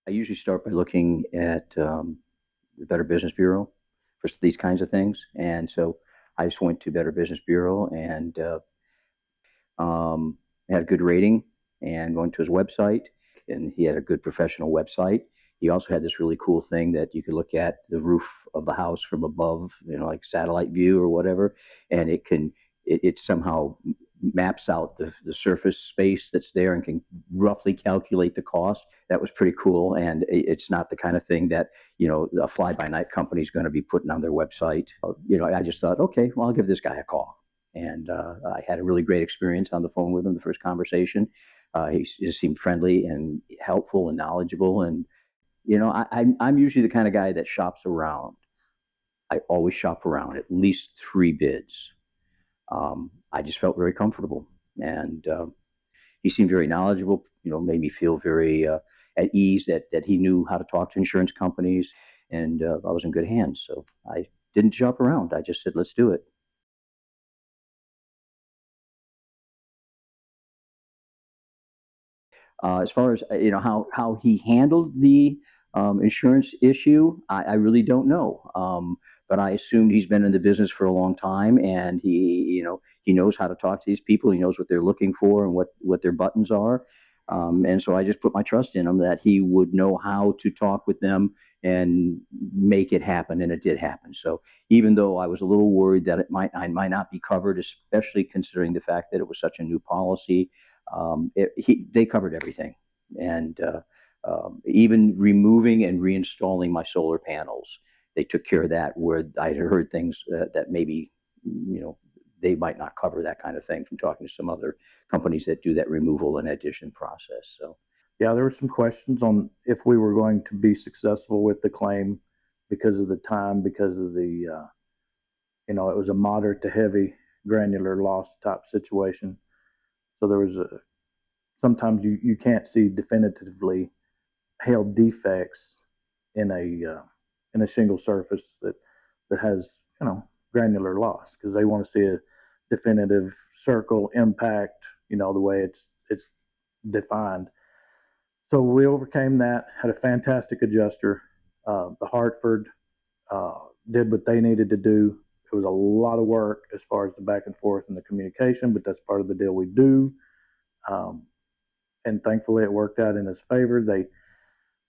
I usually start by looking at the Better Business Bureau for these kinds of things. And so I just went to Better Business Bureau and had a good rating and went to his website. And he had a good professional website. He also had this really cool thing that you could look at the roof of the house from above, like satellite view or whatever, and it somehow maps out the surface space that's there and can roughly calculate the cost. That was pretty cool, and it's not the kind of thing that a fly-by-night company is going to be putting on their website. I just thought, okay, well, I'll give this guy a call, and I had a really great experience on the phone with him. The first conversation, he just seemed friendly and helpful and knowledgeable, and I'm usually the kind of guy that shops around. I always shop around at least three bids. I just felt very comfortable, and he seemed very knowledgeable. Made me feel very at ease that he knew how to talk to insurance companies, and I was in good hands. So I didn't shop around. I just said, let's do it. As far as how he handled the insurance issue, I really don't know. But I assumed he's been in the business for a long time, and he knows how to talk to these people. He knows what they're looking for and what their buttons are. And so I just put my trust in him that he would know how to talk with them and make it happen, and it did happen. So even though I was a little worried that I might not be covered, especially considering the fact that it was such a new policy, they covered everything, and even removing and reinstalling my solar panels, they took care of that. Where I heard things that maybe they might not cover that kind of thing from talking to some other companies that do that removal and addition process. So Yeah, there were some questions on if we were going to be successful with the claim because of the time, because of it was a moderate to heavy granular loss type situation. So there was sometimes you can't see definitively held defects in a shingle surface that has granular loss, because they want to see a definitive circle impact, the way it's defined. So we overcame that. Had a fantastic adjuster. The Hartford uh, did what they needed to do. It was a lot of work as far as the back and forth and the communication, but that's part of the deal we do. Um, and thankfully, it worked out in his favor. They,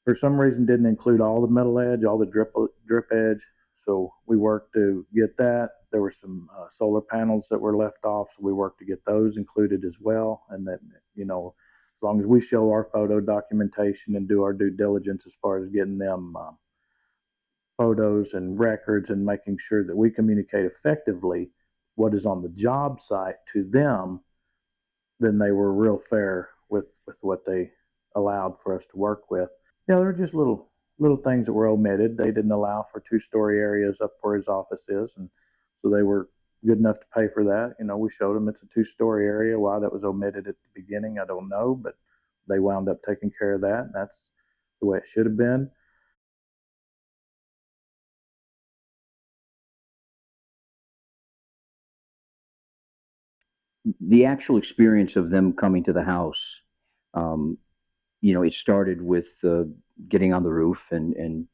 for some reason, didn't include all the metal edge, all the drip edge. So we worked to get that. There were some solar panels that were left off, so we worked to get those included as well. And that, as long as we show our photo documentation and do our due diligence as far as getting them photos and records and making sure that we communicate effectively what is on the job site to them, then they were real fair with what they allowed for us to work with. Yeah, there were just little things that were omitted. They didn't allow for two-story areas up where his office is, and so they were good enough to pay for that. We showed them it's a two-story area. Why that was omitted at the beginning, I don't know, but they wound up taking care of that. And that's the way it should have been. the actual experience of them coming to the house, um, it started with getting on the roof and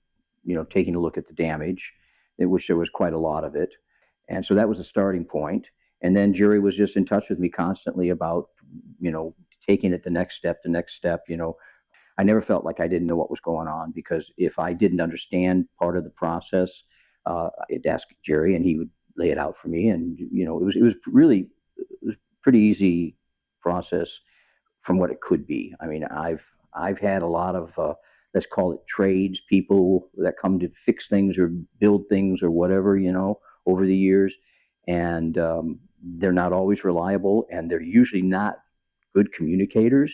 taking a look at the damage, in which there was quite a lot of it, and so that was a starting point. And then Jerry was just in touch with me constantly about you know taking it the next step, the next step. I never felt like I didn't know what was going on, because if I didn't understand part of the process, I'd ask Jerry and he would lay it out for me, and it was really it was pretty easy process from what it could be. I mean, I've had a lot of let's call it trades people that come to fix things or build things or whatever, over the years, and they're not always reliable, and they're usually not good communicators.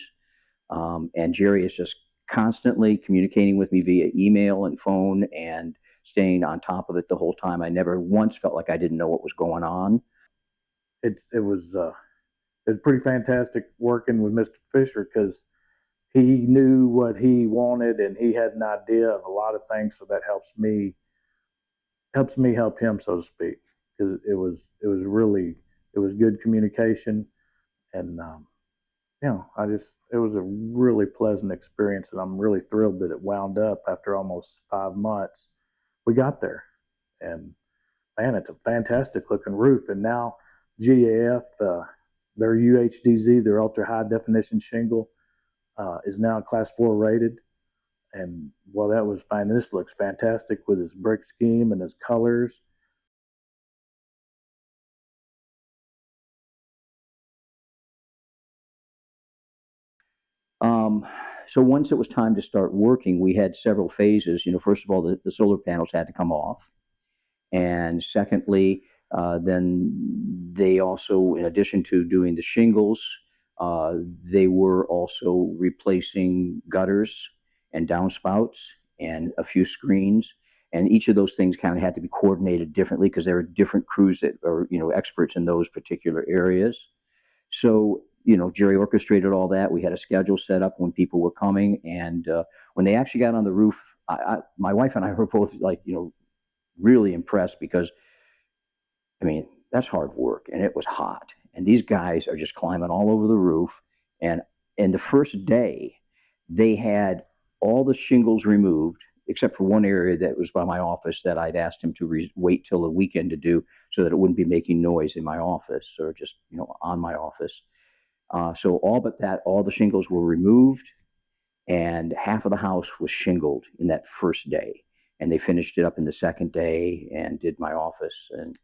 And Jerry is just constantly communicating with me via email and phone and staying on top of it the whole time. I never once felt like I didn't know what was going on. It was pretty fantastic working with Mr. Fisher, because he knew what he wanted and he had an idea of a lot of things. So that helps me help him, so to speak. It was really, it was good communication, and it was a really pleasant experience, and I'm really thrilled that it wound up after almost 5 months. We got there, and man, it's a fantastic looking roof. And now GAF, their UHDZ, their ultra high definition shingle, is now class 4 rated. And well, that was fine. This looks fantastic with his brick scheme and his colors. Um, so once it was time to start working, we had several phases. First of all, the solar panels had to come off. And secondly, then they also, in addition to doing the shingles, they were also replacing gutters and downspouts and a few screens. And each of those things kind of had to be coordinated differently because there are different crews that are, experts in those particular areas. So, Jerry orchestrated all that. We had a schedule set up when people were coming. And when they actually got on the roof, my wife and I were both like, really impressed because I mean, that's hard work and it was hot. And these guys are just climbing all over the roof. And the first day, they had all the shingles removed, except for one area that was by my office that I'd asked him to wait till the weekend to do so that it wouldn't be making noise in my office or just, on my office. So all but that, all the shingles were removed and half of the house was shingled in that first day. And they finished it up in the second day and did my office. And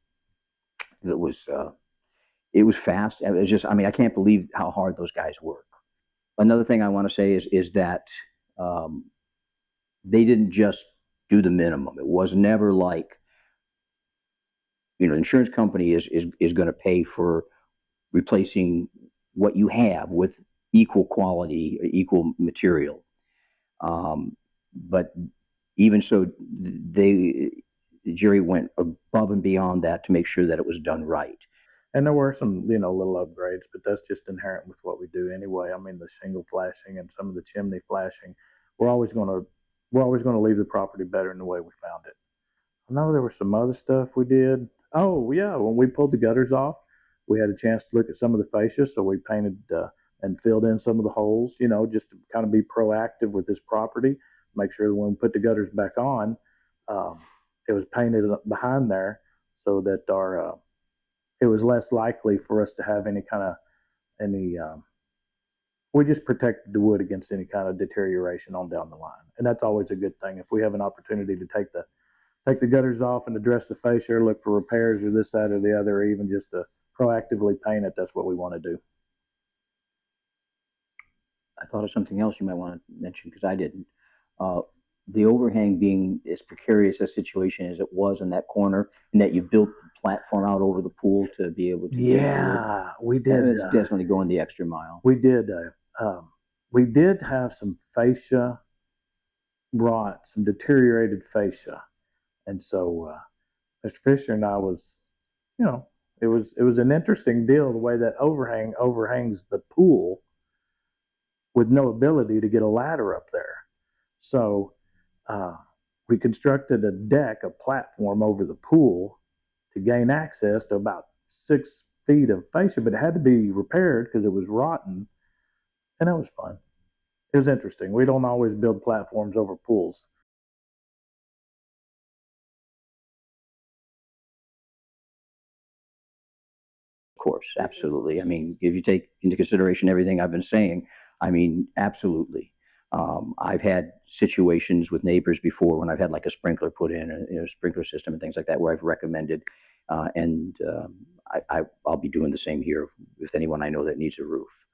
it was uh, it was fast. It was just, I mean, I can't believe how hard those guys work. Another thing I want to say is that um, they didn't just do the minimum. It was never like, the insurance company is going to pay for replacing what you have with equal quality, equal material. But even so, they Jerry went above and beyond that to make sure that it was done right. And there were some, little upgrades, but that's just inherent with what we do anyway. I mean, the shingle flashing and some of the chimney flashing, we're always going to we're always going to leave the property better than the way we found it. I know there was some other stuff we did. Oh yeah, when we pulled the gutters off, we had a chance to look at some of the fascia, so we painted and filled in some of the holes. Just to kind of be proactive with this property, make sure that when we put the gutters back on, um, it was painted behind there, so that our it was less likely for us to have any kind of any. We just protected the wood against any kind of deterioration on down the line, and that's always a good thing. If we have an opportunity to take the gutters off and address the fascia, or look for repairs, or this, that, or the other, or even just to proactively paint it, that's what we want to do. I thought of something else you might want to mention because I didn't. Uh, the overhang being as precarious a situation as it was in that corner, and that you built the platform out over the pool to be able to get into it. Yeah, we did. That's definitely going the extra mile. We did. We did have some fascia rot, some deteriorated fascia, and so Mr. Fisher and I was, you know, it was an interesting deal the way that overhang overhangs the pool with no ability to get a ladder up there. So uh, we constructed a deck, a platform over the pool to gain access to about 6 feet of fascia, but it had to be repaired because it was rotten, and it was fun. It was interesting. We don't always build platforms over pools. Of course, absolutely. I mean, if you take into consideration everything I've been saying, I mean, absolutely. I've had situations with neighbors before when I've had like a sprinkler put in, a sprinkler system and things like that, where I've recommended, and I'll be doing the same here with anyone I know that needs a roof.